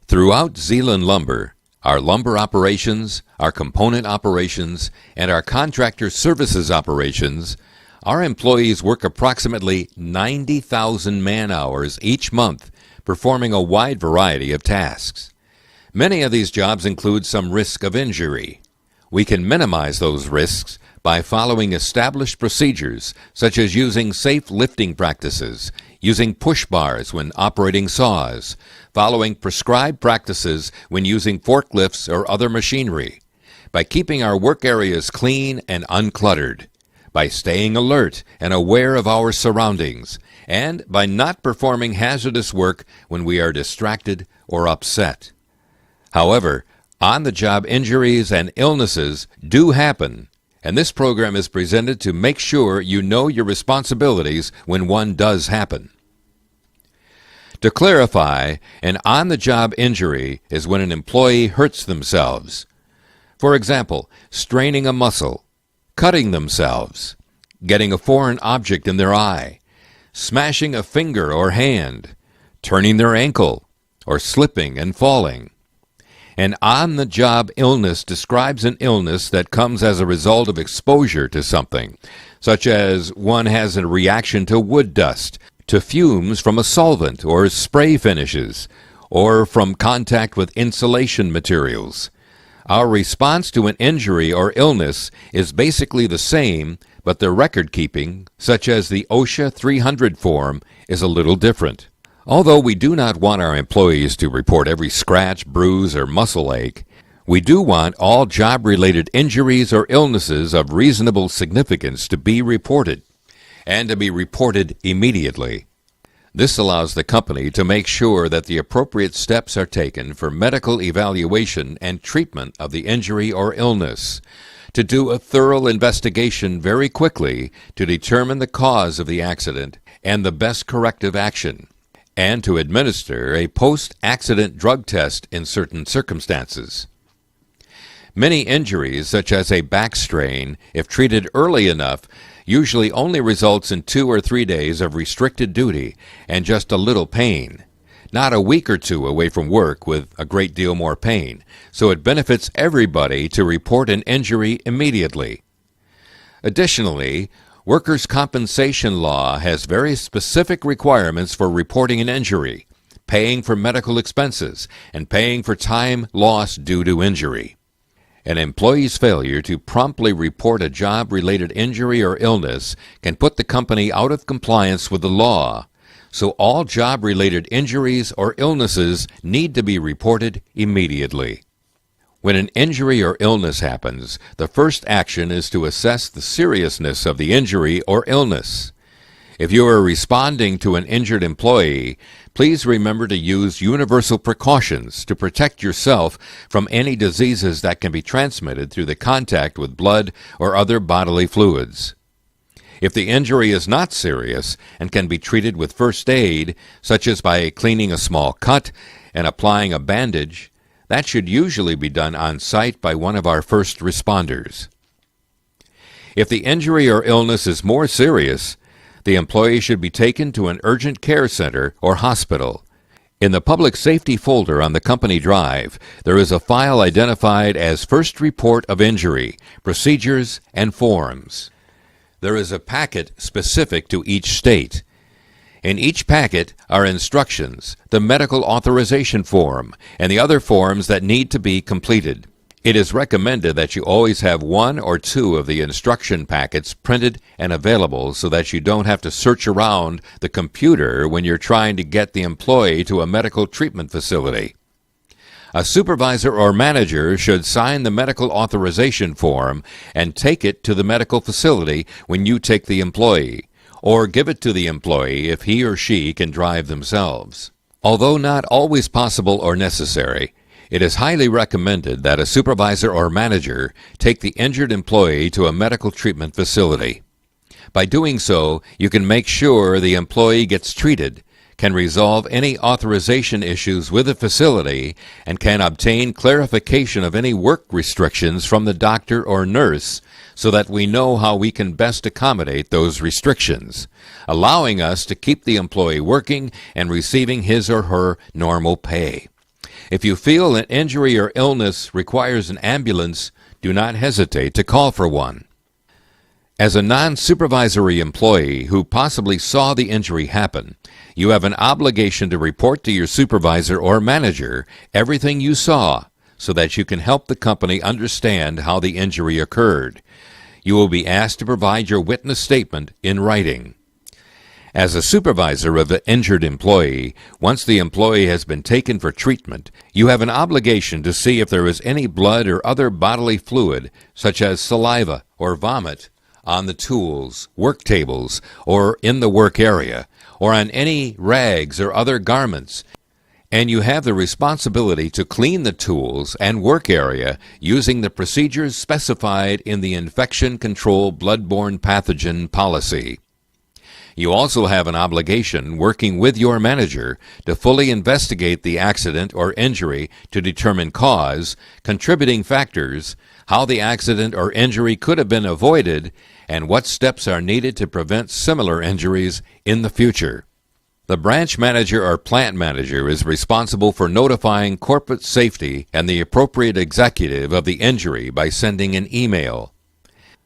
Throughout Zeeland Lumber, our lumber operations, our component operations, and our contractor services operations, our employees work approximately 90,000 man-hours each month, performing a wide variety of tasks. Many of these jobs include some risk of injury. We can minimize those risks by following established procedures, such as using safe lifting practices, using push bars when operating saws, following prescribed practices when using forklifts or other machinery, by keeping our work areas clean and uncluttered, by staying alert and aware of our surroundings, and by not performing hazardous work when we are distracted or upset. However, on-the-job injuries and illnesses do happen, and this program is presented to make sure you know your responsibilities when one does happen. To clarify, an on-the-job injury is when an employee hurts themselves. For example, straining a muscle, cutting themselves, getting a foreign object in their eye, smashing a finger or hand, turning their ankle, or slipping and falling. An on-the-job illness describes an illness that comes as a result of exposure to something, such as one has a reaction to wood dust, to fumes from a solvent or spray finishes, or from contact with insulation materials. Our response to an injury or illness is basically the same, but the record keeping, such as the OSHA 300 form, is a little different. Although we do not want our employees to report every scratch, bruise, or muscle ache, we do want all job-related injuries or illnesses of reasonable significance to be reported, and to be reported immediately. This allows the company to make sure that the appropriate steps are taken for medical evaluation and treatment of the injury or illness, to do a thorough investigation very quickly to determine the cause of the accident and the best corrective action, and to administer a post-accident drug test in certain circumstances. Many injuries, such as a back strain, if treated early enough, usually only results in 2 or 3 days of restricted duty and just a little pain, not a week or two away from work with a great deal more pain, so it benefits everybody to report an injury immediately. Additionally, workers' compensation law has very specific requirements for reporting an injury, paying for medical expenses, and paying for time lost due to injury. An employee's failure to promptly report a job-related injury or illness can put the company out of compliance with the law, so all job-related injuries or illnesses need to be reported immediately. When an injury or illness happens, the first action is to assess the seriousness of the injury or illness. If you are responding to an injured employee, please remember to use universal precautions to protect yourself from any diseases that can be transmitted through the contact with blood or other bodily fluids. If the injury is not serious and can be treated with first aid, such as by cleaning a small cut and applying a bandage, that should usually be done on site by one of our first responders. If the injury or illness is more serious, the employee should be taken to an urgent care center or hospital. In the public safety folder on the company drive, there is a file identified as First Report of Injury, Procedures, and Forms. There is a packet specific to each state. In each packet are instructions, the medical authorization form, and the other forms that need to be completed. It is recommended that you always have 1 or 2 of the instruction packets printed and available so that you don't have to search around the computer when you're trying to get the employee to a medical treatment facility. A supervisor or manager should sign the medical authorization form and take it to the medical facility when you take the employee, or give it to the employee if he or she can drive themselves. Although not always possible or necessary, it is highly recommended that a supervisor or manager take the injured employee to a medical treatment facility. By doing so, you can make sure the employee gets treated, can resolve any authorization issues with the facility and can obtain clarification of any work restrictions from the doctor or nurse so that we know how we can best accommodate those restrictions, allowing us to keep the employee working and receiving his or her normal pay. If you feel an injury or illness requires an ambulance, do not hesitate to call for one. As a non-supervisory employee who possibly saw the injury happen, you have an obligation to report to your supervisor or manager everything you saw so that you can help the company understand how the injury occurred. You will be asked to provide your witness statement in writing. As a supervisor of the injured employee, once the employee has been taken for treatment, you have an obligation to see if there is any blood or other bodily fluid, such as saliva or vomit, on the tools, work tables, or in the work area, or on any rags or other garments, and you have the responsibility to clean the tools and work area using the procedures specified in the Infection Control Bloodborne Pathogen Policy. You also have an obligation, working with your manager, to fully investigate the accident or injury to determine cause, contributing factors, how the accident or injury could have been avoided, and what steps are needed to prevent similar injuries in the future. The branch manager or plant manager is responsible for notifying corporate safety and the appropriate executive of the injury by sending an email.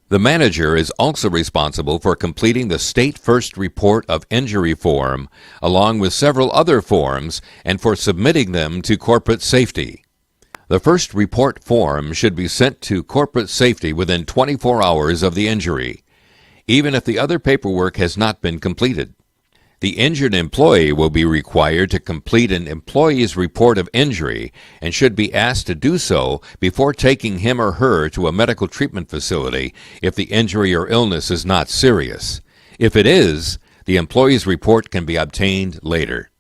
The manager is also responsible for completing the State First Report of Injury form, along with several other forms, and for submitting them to corporate safety. The first report form should be sent to corporate safety within 24 hours of the injury, even if the other paperwork has not been completed. The injured employee will be required to complete an employee's report of injury and should be asked to do so before taking him or her to a medical treatment facility if the injury or illness is not serious. If it is, the employee's report can be obtained later.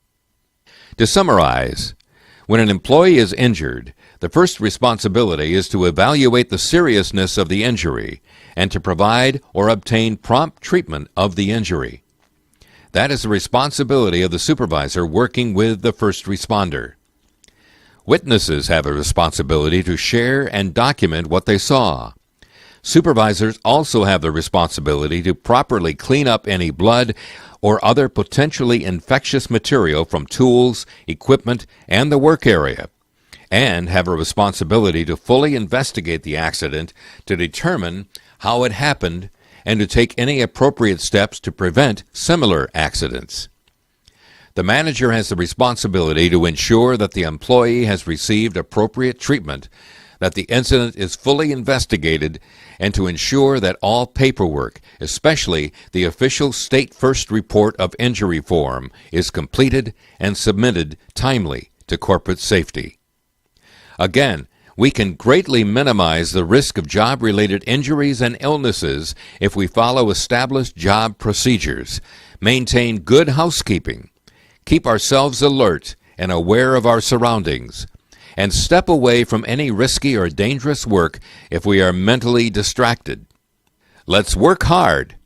To summarize, when an employee is injured, the first responsibility is to evaluate the seriousness of the injury and to provide or obtain prompt treatment of the injury. That is the responsibility of the supervisor working with the first responder. Witnesses have a responsibility to share and document what they saw. Supervisors also have the responsibility to properly clean up any blood or other potentially infectious material from tools, equipment, and the work area, and have a responsibility to fully investigate the accident to determine how it happened and to take any appropriate steps to prevent similar accidents. The manager has the responsibility to ensure that the employee has received appropriate treatment, that the incident is fully investigated, and to ensure that all paperwork, especially the official State First Report of Injury form, is completed and submitted timely to corporate safety. Again, we can greatly minimize the risk of job-related injuries and illnesses if we follow established job procedures, maintain good housekeeping, keep ourselves alert and aware of our surroundings, and step away from any risky or dangerous work if we are mentally distracted. Let's work hard,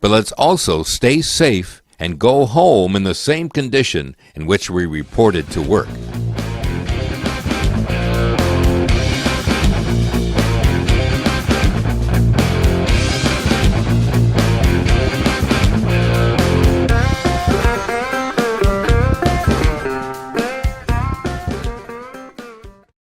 but let's also stay safe and go home in the same condition in which we reported to work.